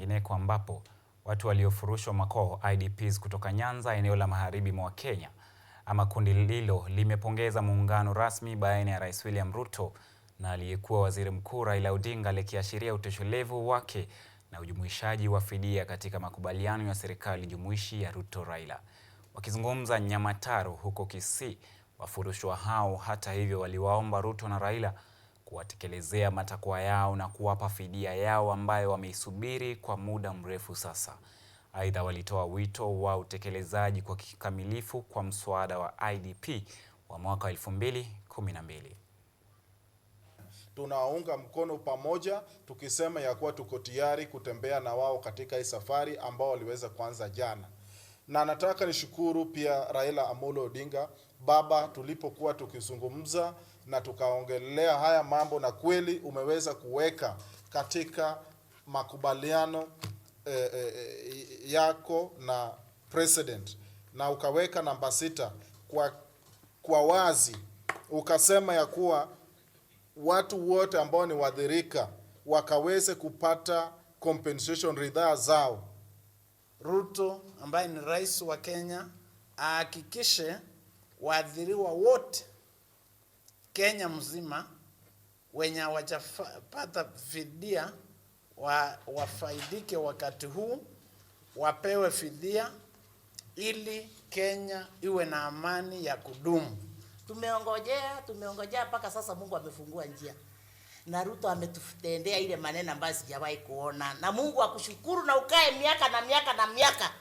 kwingineko ambapo watu waliofurushwa makwao IDPs kutoka Nyanza, eneo la magharibi mwa Kenya, ama kundi hilo limepongeza muungano rasmi baina ya Rais William Ruto na aliyekuwa Waziri Mkuu Raila Odinga, likiashiria utoshelevu wake na ujumuishaji wa fidia katika makubaliano ya serikali jumuishi ya Ruto-Raila. Wakizungumza Nyamataro huko Kisii, wafurushwa hao hata hivyo waliwaomba Ruto na Raila kuwatekelezea matakwa yao na kuwapa fidia yao ambayo wameisubiri kwa muda mrefu sasa. Aidha, walitoa wito wa utekelezaji kwa kikamilifu kwa mswada wa IDP wa mwaka 2012. Tunaunga mkono pamoja, tukisema ya kuwa tuko tayari kutembea na wao katika hii safari ambao waliweza kuanza jana. Na nataka nishukuru pia Raila Amolo Odinga, baba, tulipokuwa tukizungumza na tukaongelea haya mambo, na kweli umeweza kuweka katika makubaliano yako na president, na ukaweka namba 6 kwa wazi, ukasema ya kuwa watu wote ambao ni wadhirika wakaweze kupata compensation ridhaa zao. Ruto ambaye ni rais wa Kenya ahakikishe waadhiriwa wote Kenya mzima wenye hawajapata fidia wafaidike wakati huu, wapewe fidia ili Kenya iwe na amani ya kudumu. Tumeongojea mpaka sasa. Mungu amefungua njia na Ruto ametutendea ile maneno ambayo sijawahi kuona, na Mungu akushukuru na ukae miaka na miaka na miaka